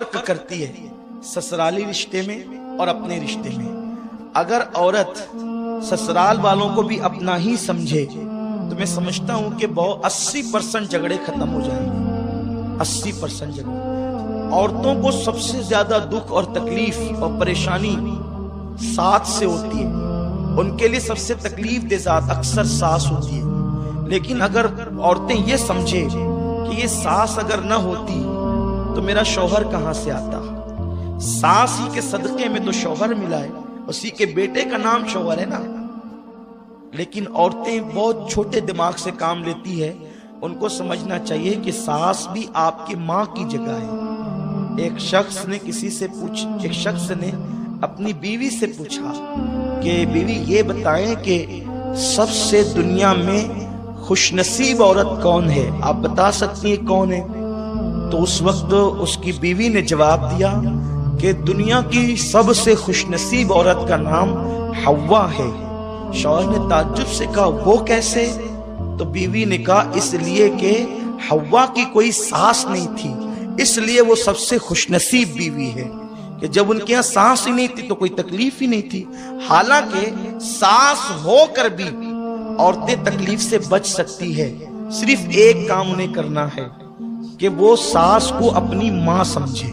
فرق کرتی ہے سسرالی رشتے میں اور اپنے رشتے میں۔ اگر عورت سسرال والوں کو بھی اپنا ہی سمجھے تو میں سمجھتا ہوں کہ بہت 80% جھگڑے ختم ہو جائیں گے۔ 80% جھگڑے۔ عورتوں کو سب سے زیادہ دکھ اور تکلیف اور پریشانی ساس سے ہوتی ہے، ان کے لیے سب سے تکلیف دہ ذات اکثر ساس ہوتی ہے۔ لیکن اگر عورتیں یہ سمجھے کہ یہ ساس اگر نہ ہوتی تو میرا شوہر کہاں سے آتا، ساس ہی کے صدقے میں تو شوہر ملا ہے، اسی کے بیٹے کا نام شوہر ہے نا۔ لیکن عورتیں بہت چھوٹے دماغ سے کام لیتی ہے، ان کو سمجھنا چاہیے کہ ساس بھی آپ کی ماں کی جگہ ہے۔ ایک شخص نے اپنی بیوی سے پوچھا کہ بیوی یہ بتائیں کہ سب سے دنیا میں خوش نصیب عورت کون ہے، آپ بتا سکتی ہیں کون ہے؟ تو اس وقت اس کی بیوی نے جواب دیا کہ دنیا کی سب سے خوش نصیب عورت کا نام حوا ہے۔ شوہر نے تعجب سے کہا وہ کیسے؟ تو بیوی نے کہا اس لیے کہ حوا کی کوئی ساس نہیں تھی، اس لیے وہ سب سے خوش نصیب بیوی ہے کہ جب ان کے یہاں ساس ہی نہیں تھی تو کوئی تکلیف ہی نہیں تھی۔ حالانکہ ساس ہو کر بھی عورتیں تکلیف سے بچ سکتی ہے، صرف ایک کام انہیں کرنا ہے کہ وہ ساس کو اپنی ماں سمجھے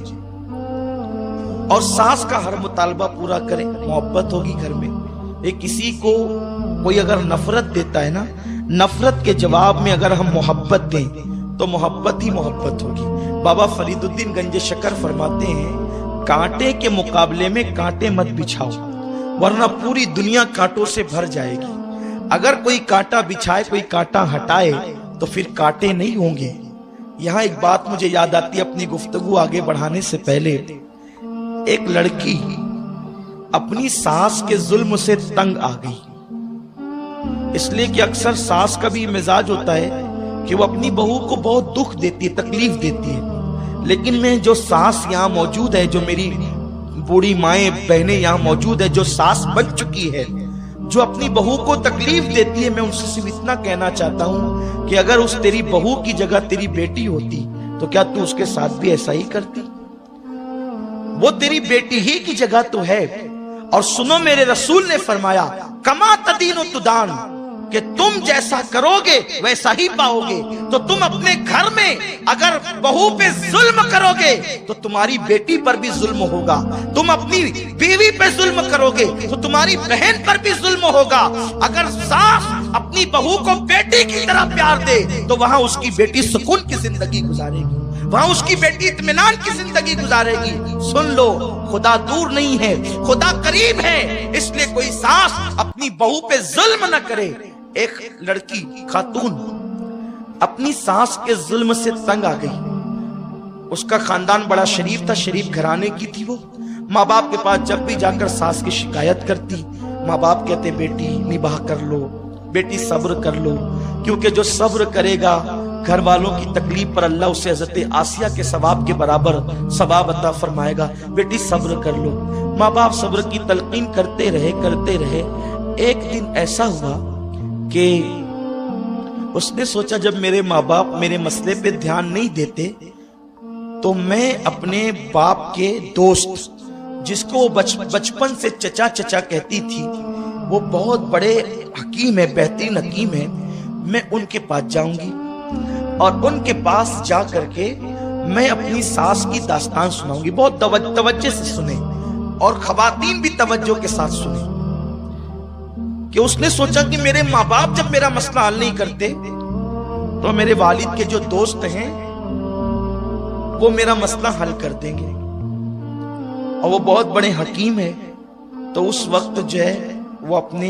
اور ساس کا ہر مطالبہ پورا کرے۔ محبت ہوگی گھر میں۔ ایک کسی کو کوئی اگر نفرت دیتا ہے نا، نفرت کے جواب میں اگر ہم محبت دیں تو محبت ہی محبت ہوگی۔ بابا فرید الدین گنج شکر فرماتے ہیں کانٹے کے مقابلے میں کانٹے مت بچھاؤ ورنہ پوری دنیا کانٹوں سے بھر جائے گی۔ اگر کوئی کانٹا بچھائے کوئی کانٹا ہٹائے تو پھر کانٹے نہیں ہوں گے۔ یہاں ایک بات مجھے یاد آتی ہے اپنی گفتگو آگے بڑھانے سے پہلے۔ ایک لڑکی اپنی ساس کے ظلم سے تنگ آ گئی، اس لیے کہ اکثر ساس کا بھی مزاج ہوتا ہے کہ وہ اپنی بہو کو بہت دکھ دیتی ہے، تکلیف دیتی ہے۔ لیکن میں جو ساس یہاں موجود ہے، جو میری بوڑھی مائیں بہنیں یہاں موجود ہے جو ساس بن چکی ہے، جو اپنی بہو کو تکلیف دیتی ہے، میں ان سے صرف اتنا کہنا چاہتا ہوں کہ اگر اس تیری بہو کی جگہ تیری بیٹی ہوتی تو کیا تو اس کے ساتھ بھی ایسا ہی کرتی؟ وہ تیری بیٹی ہی کی جگہ تو ہے۔ اور سنو میرے رسول نے فرمایا کما تدین و تدان، کہ تم جیسا کرو گے ویسا ہی پاؤ گے۔ تو تم اپنے گھر میں اگر بہو پہ ظلم کرو گے تو تمہاری بیٹی پر بھی ظلم ہوگا، تم اپنی بیوی پہ ظلم کرو گے تو تمہاری بہن پر بھی ظلم ہوگا۔ اگر ساس اپنی بہو کو بیٹی کی طرح پیار دے تو وہاں اس کی بیٹی سکون کی زندگی گزارے گی، وہاں اس کی بیٹی اطمینان کی زندگی گزارے گی۔ سن لو، خدا دور نہیں ہے، خدا قریب ہے، اس لیے کوئی ساس اپنی بہو پہ ظلم نہ کرے۔ ایک لڑکی خاتون اپنی ساس کے ظلم سے تنگ آ گئی۔ اس کا خاندان بڑا شریف تھا، شریف گھرانے کی تھی وہ۔ ماں باپ کے پاس جب بھی جا کر ساس کی شکایت کرتی، ماں باپ کہتے بیٹی نباہ کر لو، بیٹی صبر کر لو، کیونکہ جو صبر کرے گا گھر والوں کی تکلیف پر اللہ اسے حضرت آسیہ کے ثواب کے برابر ثواب عطا فرمائے گا۔ بیٹی صبر کر لو۔ ماں باپ صبر کی تلقین کرتے رہے۔ ایک دن ایسا ہوا کہ اس نے سوچا جب میرے ماں باپ میرے مسئلے پہ دھیان نہیں دیتے تو میں اپنے باپ کے دوست جس کو بچپن سے چچا چچا کہتی تھی، وہ بہت بڑے حکیم ہے، بہترین حکیم ہے، میں ان کے پاس جاؤں گی اور ان کے پاس جا کر کے میں اپنی ساس کی داستان سناؤں گی۔ بہت توجہ سے سنیں اور خواتین بھی توجہ کے ساتھ سنیں کہ اس نے سوچا کہ میرے ماں باپ جب میرا مسئلہ حل نہیں کرتے تو میرے والد کے جو دوست ہیں وہ میرا مسئلہ حل کر دیں گے، اور وہ بہت بڑے حکیم ہیں۔ تو اس وقت جو ہے وہ اپنے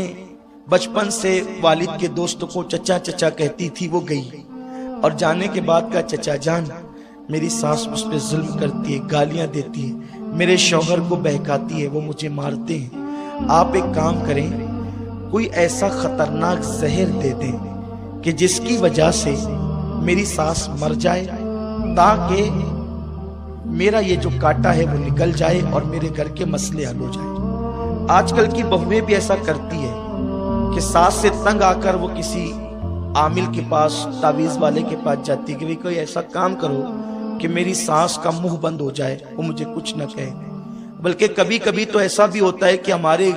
بچپن سے والد کے دوست کو چچا چچا کہتی تھی، وہ گئی اور جانے کے بعد کا چچا جان میری ساس مجھ پہ ظلم کرتی ہے، گالیاں دیتی ہے، میرے شوہر کو بہکاتی ہے، وہ مجھے مارتے ہیں، آپ ایک کام کریں، کوئی ایسا خطرناک زہر دے دیں کہ جس کی وجہ سے میری ساس مر جائے تاکہ میرا یہ جو کاٹا ہے وہ نکل جائے اور میرے گھر کے مسئلے حل ہو جائے۔ آج کل کی بہویں بھی ایسا کرتی ہے کہ ساس سے تنگ آ کر وہ کسی عامل کے پاس، تعویذ والے کے پاس جاتی کہ کوئی ایسا کام کرو کہ میری سانس کا منہ بند ہو جائے, وہ مجھے کچھ نہ کہے. بلکہ کبھی کبھی تو ایسا بھی ہوتا ہے کہ ہمارے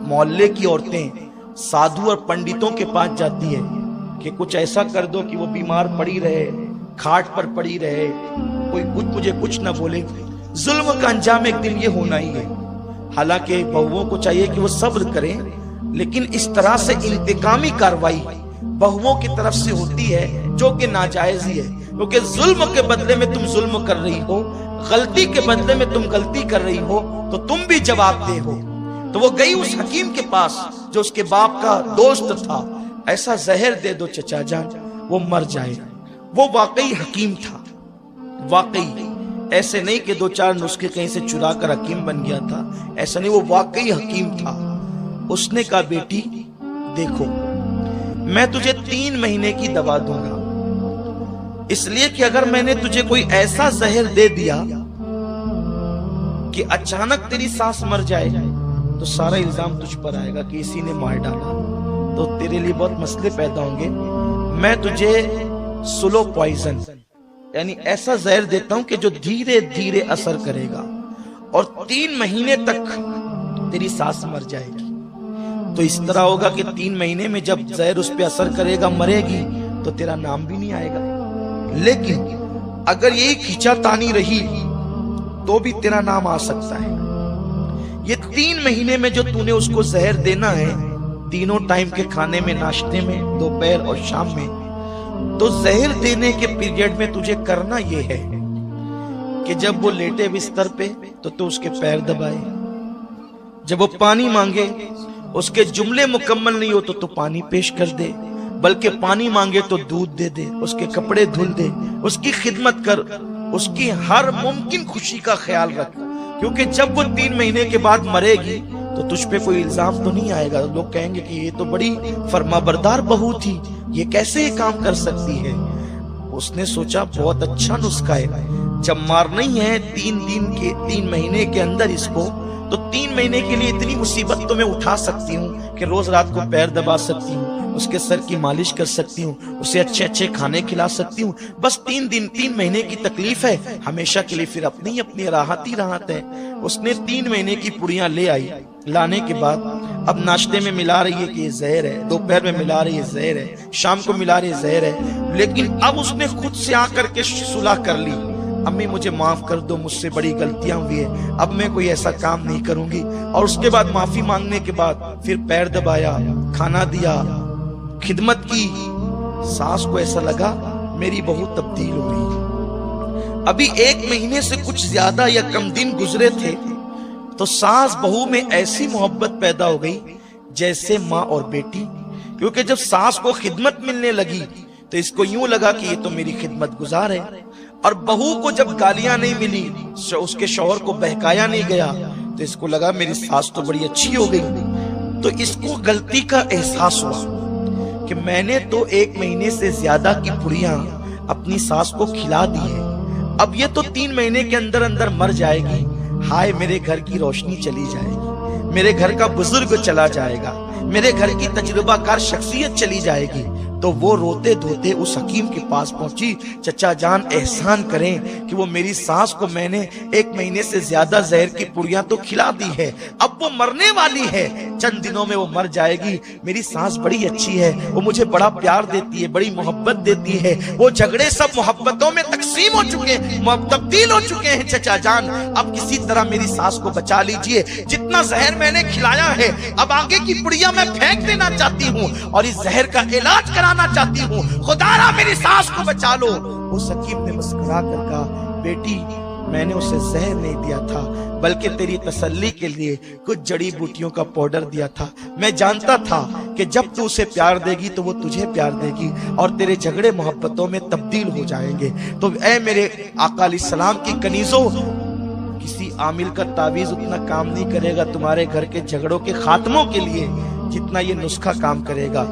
محلے کی عورتیں سادھو اور پنڈتوں کے پاس جاتی ہے کہ کچھ ایسا کر دو کہ وہ بیمار پڑی رہے, کھاٹ پر پڑی رہے, کوئی مجھے کچھ نہ بولے. ظلم کا انجام ایک دن یہ ہونا ہی ہے. حالانکہ بہووں کو چاہیے کہ وہ صبر کریں, لیکن اس طرح سے انتقامی کاروائی بہووں کی طرف سے ہوتی ہے جو کہ ناجائز ہی ہے. کیونکہ ظلم کے بدلے میں تم ظلم کر رہی ہو, غلطی کے بدلے میں تم غلطی کر رہی ہو, تو تم بھی جواب دہ ہو. تو وہ گئی اس حکیم کے پاس جو اس کے باپ کا دوست تھا. ایسا زہر دے دو چچا جان وہ مر جائے. وہ واقعی حکیم تھا, واقعی. ایسے نہیں کہ 2-4 نسخے کہیں سے چرا کر حکیم بن گیا تھا, ایسا نہیں, وہ واقعی حکیم تھا. اس نے کہا بیٹی دیکھو, میں تجھے 3 مہینے کی دوا دوں گا, اس لیے کہ اگر میں نے تجھے کوئی ایسا زہر دے دیا کہ اچانک تیری سانس مر جائے تو سارا الزام تجھ پر آئے گا کہ اسی نے مار ڈالا, تو تیرے لیے بہت مسئلے پیدا ہوں گے. میں تجھے سلو پوائزن یعنی ایسا زہر دیتا ہوں کہ جو دھیرے دھیرے اثر کرے گا اور 3 مہینے تک تیری سانس مر جائے گی. تو اس طرح ہوگا کہ 3 مہینے میں جب زہر اس پہ اثر کرے گا, مرے گی, تو تیرا نام بھی نہیں آئے گا. لیکن اگر یہی کھینچا تانی رہی تو بھی تیرا نام آ سکتا ہے. یہ 3 مہینے میں جو تو نے اس کو زہر دینا ہے, تینوں ٹائم کے کھانے میں, ناشتے میں, دوپہر اور شام میں, تو زہر دینے کے پیریڈ میں تجھے کرنا یہ ہے کہ جب وہ لیٹے بستر پہ تو تو اس کے پیر دبائے, جب وہ پانی مانگے اس کے جملے مکمل نہیں ہو تو پانی پیش کر دے, بلکہ پانی مانگے تو دودھ دے دے, اس کے کپڑے دھل دے, اس کی خدمت کر, اس کی ہر ممکن خوشی کا خیال رکھ. کیونکہ جب وہ 3 مہینے کے بعد مرے گی تو تجھ پہ کوئی الزام تو نہیں آئے گا. لوگ کہیں گے کہ یہ تو بڑی فرما بردار بہو تھی, یہ کیسے یہ کام کر سکتی ہے. اس نے سوچا بہت اچھا نسخہ ہے, جب مار نہیں ہے 3 مہینے کے اندر اس کو, تو 3 مہینے کے لیے اتنی مصیبت تو میں اٹھا سکتی ہوں کہ روز رات کو پیر دبا سکتی ہوں, اس کے سر کی مالش کر سکتی ہوں, اسے اچھے اچھے کھانے کھلا سکتی ہوں. بس 3 مہینے کی تکلیف ہے, ہمیشہ کے لیے پھر اپنی راحت ہی راحت ہے. اس نے 3 مہینے کی پڑیاں لے آئی. لانے کے بعد اب ناشتے میں ملا رہی ہے کہ یہ زہر ہے, دوپہر میں ملا رہی ہے زہر ہے, شام کو ملا رہی ہے زہر ہے. لیکن اب اس نے خود سے آ کر کے صلح کر لی, امی مجھے معاف کر دو, مجھ سے بڑی غلطیاں ہوئی ہیں, اب میں کوئی ایسا کام نہیں کروں گی. اور اس کے بعد معافی مانگنے کے بعد پھر پیر دبایا, کھانا دیا, خدمت کی. ساس کو ایسا لگا میری بہو تبدیل ہو رہی. ابھی 1 مہینے سے کچھ زیادہ یا کم دن گزرے تھے تو ساس بہو میں ایسی محبت پیدا ہو گئی جیسے ماں اور بیٹی. کیونکہ جب ساس کو خدمت ملنے لگی تو اس کو یوں لگا کہ یہ تو میری خدمت گزار ہے, اور بہو کو جب گالیاں نہیں ملی, اس کے شوہر کو بہکایا نہیں گیا, تو اس کو لگا میری ساس تو بڑی اچھی ہو گئی. تو اس کو غلطی کا احساس ہوا کہ میں نے تو 1 مہینے سے زیادہ کی پڑیاں اپنی ساس کو کھلا دی ہے, اب یہ تو 3 مہینے کے اندر اندر مر جائے گی. ہائے میرے گھر کی روشنی چلی جائے گی, میرے گھر کا بزرگ چلا جائے گا, میرے گھر کی تجربہ کار شخصیت چلی جائے گی. تو وہ روتے دھوتے اس حکیم کے پاس پہنچی, چچا جان احسان کریں کہ وہ میری سانس کو میں نے 1 مہینے سے زیادہ زہر کی پڑیاں تو کھلا دی ہے, اب وہ مرنے والی ہے, چند دنوں میں وہ مر جائے گی. میری سانس بڑی اچھی ہے, وہ مجھے بڑا پیار دیتی ہے, بڑی محبت دیتی ہے. وہ جھگڑے سب محبتوں میں تقسیم ہو چکے ہیں, تبدیل ہو چکے ہیں. چچا جان اب کسی طرح میری سانس کو بچا لیجئے, جتنا زہر میں نے کھلایا ہے اب آگے کی پڑیاں میں پھینک دینا چاہتی ہوں اور اس زہر کا علاج کرانا چاہتی ہوں, خدا را میری سانس کو بچا لو. اس حکیم نے مسکرا کر کہا بیٹی میں نے اسے زہر نہیں دیا تھا, بلکہ تیری تسلی کے لیے کچھ جڑی بوٹیوں کا پاؤڈر دیا تھا. میں جانتا تھا کہ جب تو اسے پیار دے گی تو وہ تجھے پیار دے گی اور تیرے جھگڑے محبتوں میں تبدیل ہو جائیں گے. تو اے میرے آقا علیہ السلام کی کنیزوں, کسی عامل کا تعویذ اتنا کام نہیں کرے گا تمہارے گھر کے جھگڑوں کے خاتموں کے لیے جتنا یہ نسخہ کام کرے گا.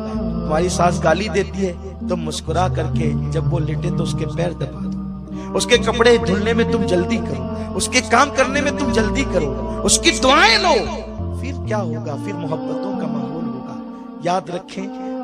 تمہاری ساس گالی دیتی ہے تو مسکرا کر کے جب وہ لیٹے تو اس کے پیر دبا دو, اس کے کپڑے دھلنے میں تم جلدی کرو, اس کے کام کرنے میں تم جلدی کرو, اس کی دعائیں لو, پھر کیا ہوگا, پھر محبتوں کا ماحول ہوگا. یاد رکھیں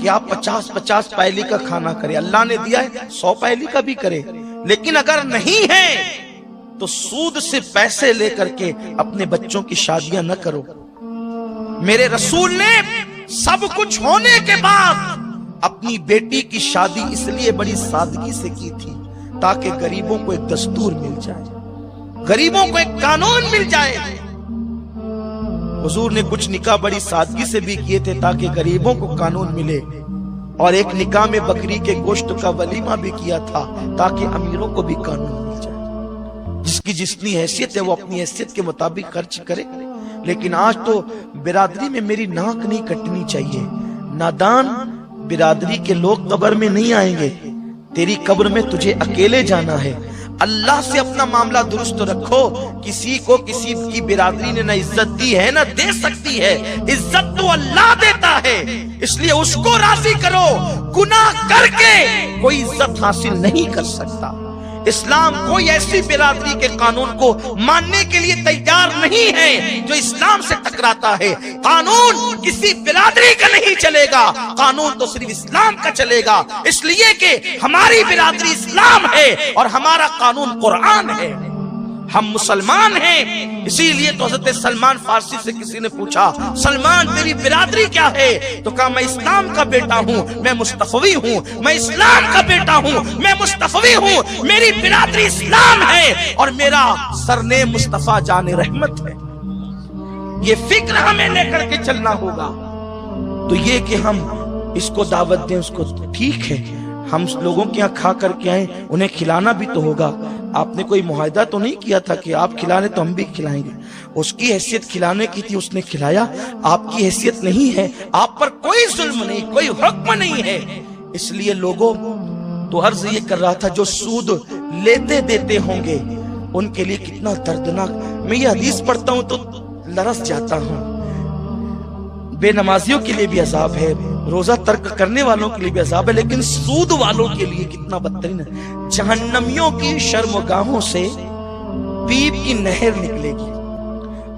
کہ آپ 50-50 پیلی کا کھانا کریں، اللہ نے دیا ہے 100 پیلی کا بھی کریں، لیکن اگر نہیں ہے تو سود سے پیسے لے کر کے اپنے بچوں کی شادیاں نہ کرو۔ میرے رسول نے سب کچھ ہونے کے بعد اپنی بیٹی کی شادی اس لیے بڑی سادگی سے کی تھی تاکہ غریبوں کو ایک دستور مل جائے، غریبوں کو ایک قانون مل جائے۔ حضور نے کچھ نکاح بڑی سادگی سے بھی کیے تھے تاکہ غریبوں کو قانون ملے، اور ایک نکاح میں بکری کے گوشت کا ولیمہ بھی کیا تھا تاکہ امیروں کو بھی قانون مل جائے۔ جس کی جتنی حیثیت ہے وہ اپنی حیثیت کے مطابق خرچ کرے، لیکن آج تو برادری میں میری ناک نہیں کٹنی چاہیے۔ نادان برادری کے لوگ قبر میں نہیں آئیں گے، تیری قبر میں تجھے اکیلے جانا ہے۔ اللہ سے اپنا معاملہ درست رکھو۔ کسی کو کسی کی برادری نے نہ عزت دی ہے نہ دے سکتی ہے، عزت تو اللہ دیتا ہے، اس لیے اس کو راضی کرو۔ گناہ کر کے کوئی عزت حاصل نہیں کر سکتا۔ اسلام کوئی ایسی برادری کے قانون کو ماننے کے لیے تیار نہیں ہے جو اسلام سے ٹکراتا ہے۔ قانون کسی برادری کا نہیں چلے گا، قانون تو صرف اسلام کا چلے گا، اس لیے کہ ہماری برادری اسلام ہے اور ہمارا قانون قرآن ہے، ہم مسلمان ہیں۔ اسی لیے تو حضرت سلمان فارسی سے کسی نے پوچھا، سلمان تیری برادری کیا ہے؟ تو کہا میں اسلام کا بیٹا ہوں، میں مصطفی ہوں، میں اسلام کا بیٹا ہوں، میں مصطفی ہوں، میری برادری اسلام ہے اور میرا سرنیم مصطفیٰ جان رحمت ہے۔ یہ فکر ہمیں لے کر کے چلنا ہوگا۔ تو یہ کہ ہم اس کو دعوت دیں، اس کو ٹھیک ہے، ہم لوگوں کے یہاں کھا کر کے آئیں، انہیں کھلانا بھی تو ہوگا۔ آپ نے کوئی معاہدہ تو نہیں کیا تھا کہ آپ کھلانے تو ہم بھی کھلائیں گے، اس کی حیثیت کھلانے کی تھی، اس نے کھلایا، آپ کی حیثیت نہیں ہے، آپ پر کوئی ظلم نہیں، کوئی حکم نہیں ہے۔ اس لیے لوگوں تو عرض یہ کر رہا تھا جو سود لیتے دیتے ہوں گے ان کے لیے کتنا دردناک۔ میں یہ حدیث پڑھتا ہوں تو لرز جاتا ہوں۔ بے نمازیوں کے لیے بھی عذاب ہے، روزہ ترک کرنے والوں کے لیے بھی عذاب ہے، لیکن سود والوں کے لیے کتنا بدترین ہے۔ جہنمیوں کی شرمگاہوں سے پیپ کی نہر نکلے گی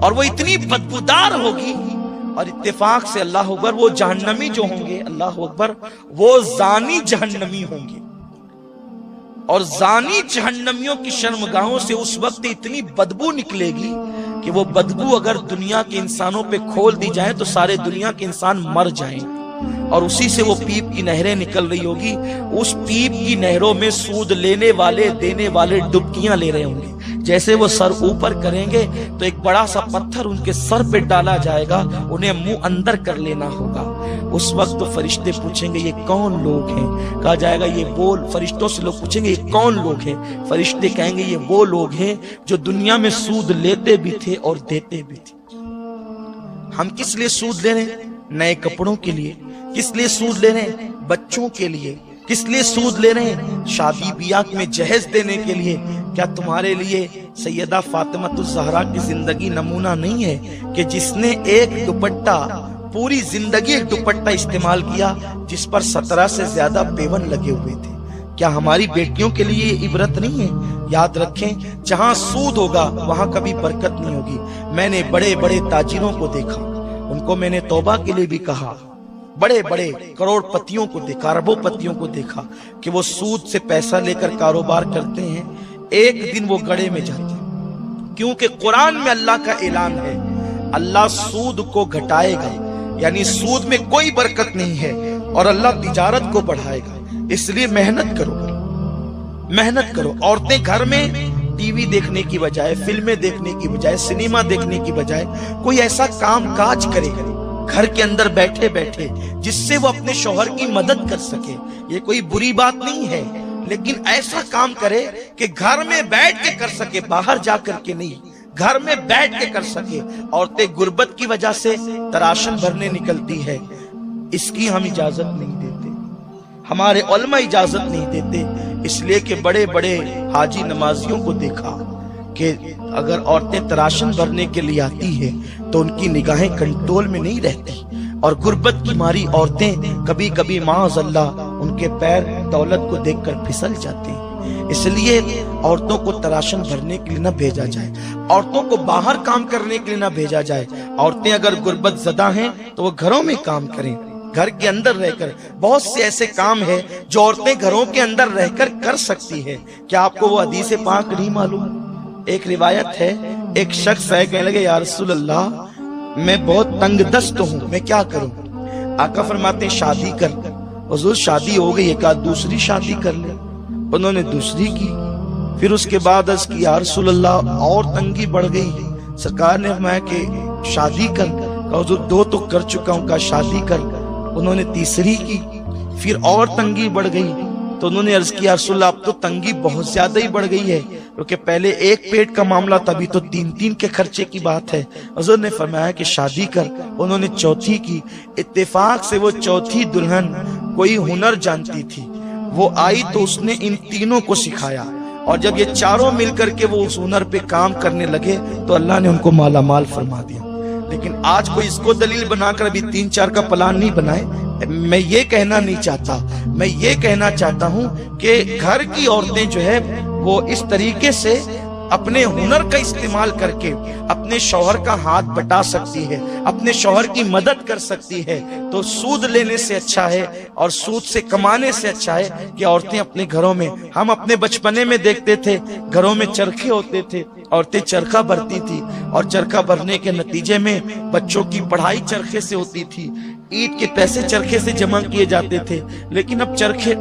اور وہ اتنی بدبودار ہوگی، اور اتفاق سے اللہ اکبر وہ جہنمی جو ہوں گے، اللہ اکبر وہ زانی جہنمی ہوں گے، اور زانی جہنمیوں کی شرمگاہوں سے اس وقت اتنی بدبو نکلے گی کہ وہ بدبو اگر دنیا کے انسانوں پہ کھول دی جائے تو سارے دنیا کے انسان مر جائیں، اور اسی سے وہ پیپ کی نہریں نکل رہی ہوگی۔ اس پیپ کی نہروں میں سود لینے والے دینے والے ڈبکیاں لے رہے ہوں گے۔ جیسے وہ سر اوپر کریں گے تو ایک بڑا سا پتھر ان کے سر پہ ڈالا جائے گا، انہیں منہ اندر کر لینا ہوگا۔ اس وقت فرشتے پوچھیں گے یہ کون لوگ ہیں؟ کہا جائے گا یہ وہ، فرشتوں سے لوگ پوچھیں گے یہ کون لوگ ہیں؟ فرشتے کہیں گے یہ وہ لوگ ہیں جو دنیا میں سود لیتے بھی تھے اور دیتے بھی تھے۔ ہم کس لیے سود لے رہے ہیں؟ نئے کپڑوں کے لیے۔ کس لیے سود لے رہے ہیں؟ بچوں کے لیے۔ کس لیے سود لے رہے ہیں؟ شادی بیاہ میں جہیز دینے کے لیے۔ کیا تمہارے لیے سیدہ فاطمہ الزہرا کی زندگی نمونہ نہیں ہے کہ جس نے ایک دوپٹہ پوری زندگی ایک دوپٹہ استعمال کیا جس پر 17 سے زیادہ پیون لگے ہوئے تھے؟ کیا ہماری بیٹیوں کے لیے یہ عبرت نہیں ہے؟ یاد رکھیں جہاں سود ہوگا وہاں کبھی برکت نہیں ہوگی۔ میں نے بڑے بڑے تاجروں کو دیکھا، ان کو میں نے توبہ کے لیے بھی کہا، بڑے بڑے کروڑ پتیوں کو دیکھا، اربوں پتیوں کو دیکھا کہ وہ سود سے پیسہ لے کر کاروبار کرتے ہیں، ایک دن وہ گڑے میں جاتے ہیں، کیونکہ قرآن میں اللہ کا اعلان ہے اللہ سود کو گھٹائے گا، یعنی سود میں کوئی برکت نہیں ہے، اور اللہ تجارت کو بڑھائے گا۔ اس لیے محنت کرو، محنت کرو۔ عورتیں گھر میں ٹی وی دیکھنے کی بجائے، فلمیں دیکھنے کی بجائے، سنیما دیکھنے کی بجائے کوئی ایسا کام کاج کرے گھر کے اندر بیٹھے بیٹھے جس سے وہ اپنے شوہر کی مدد کر سکے۔ یہ کوئی بری بات نہیں ہے، لیکن ایسا کام کرے کہ گھر میں بیٹھ کے کر سکے، باہر جا کر کے نہیں، گھر میں بیٹھ کے کر سکے۔ عورتیں غربت کی وجہ سے تراشن بھرنے نکلتی ہے، اس کی ہم اجازت نہیں دیتے، ہمارے علماء اجازت نہیں دیتے، اس لیے کہ بڑے بڑے حاجی نمازیوں کو دیکھا کہ اگر عورتیں تراشن بھرنے کے لیے آتی ہیں تو ان کی نگاہیں کنٹرول میں نہیں رہتی، اور غربت کی ماری عورتیں کبھی کبھی معاذ اللہ ان کے پیر دولت کو دیکھ کر پھسل جاتے ہیں۔ اس لیے عورتوں کو تراشن بھرنے کے لیے نہ بھیجا جائے، عورتوں کو باہر کام کرنے کے لیے نہ بھیجا جائے۔ عورتیں اگر غربت زدہ ہیں تو وہ گھروں میں کام کریں، گھر کے اندر رہ کر بہت سے ایسے کام ہے جو عورتیں گھروں کے اندر رہ کر کر سکتی ہے. کیا آپ کو وہ حدیث پاک نہیں معلوم؟ ایک روایت ہے، ایک شخص ہے، کہنے لگے یا رسول اللہ میں بہت تنگ دست ہوں، میں کیا کروں؟ آقا فرماتے ہیں شادی کر. حضور شادی ہو گئی، ایک آدھ دوسری شادی کر لے. انہوں نے دوسری کی. پھر اس کے بعد عرض کی یا رسول اللہ اور تنگی بڑھ گئی. سرکار نے فرمایا کہ شادی کر. کہا حضور دو تو کر چکا ہوں. کہا شادی کر. انہوں نے تیسری کی. پھر اور تنگی بڑھ گئی تو انہوں نے عرض کیا رسول اللہ اب تو تنگی بہت زیادہ ہی بڑھ گئی ہے، کیونکہ پہلے ایک پیٹ کا معاملہ تھا، ابھی تو تین تین کے خرچے کی بات ہے. حضور نے فرمایا کہ شادی کر. انہوں نے چوتھی کی. اتفاق سے وہ چوتھی دلہن کوئی ہنر جانتی تھی. وہ آئی تو اس نے ان تینوں کو سکھایا، اور جب یہ چاروں مل کر کے وہ اس ہنر پہ کام کرنے لگے تو اللہ نے ان کو مالا مال فرما دیا. لیکن آج کوئی اس کو دلیل بنا کر ابھی 3-4 کا پلان نہیں بنائے. میں یہ کہنا نہیں چاہتا، میں یہ کہنا چاہتا ہوں کہ گھر کی عورتیں جو ہے وہ اس طریقے سے اپنے ہنر کا استعمال کر کے اپنے شوہر کا ہاتھ بٹا سکتی ہے، اپنے شوہر کی مدد کر سکتی ہے. تو سود لینے سے اچھا ہے اور سود سے کمانے سے اچھا ہے کہ عورتیں اپنے گھروں میں، ہم اپنے بچپنے میں دیکھتے تھے گھروں میں چرخے ہوتے تھے، عورتیں چرخہ بھرتی تھی اور چرخہ بھرنے کے نتیجے میں بچوں کی پڑھائی چرخے سے ہوتی تھی، عید کے پیسے چرخے سے جمع کیے جاتے تھے. لیکن اب چرخے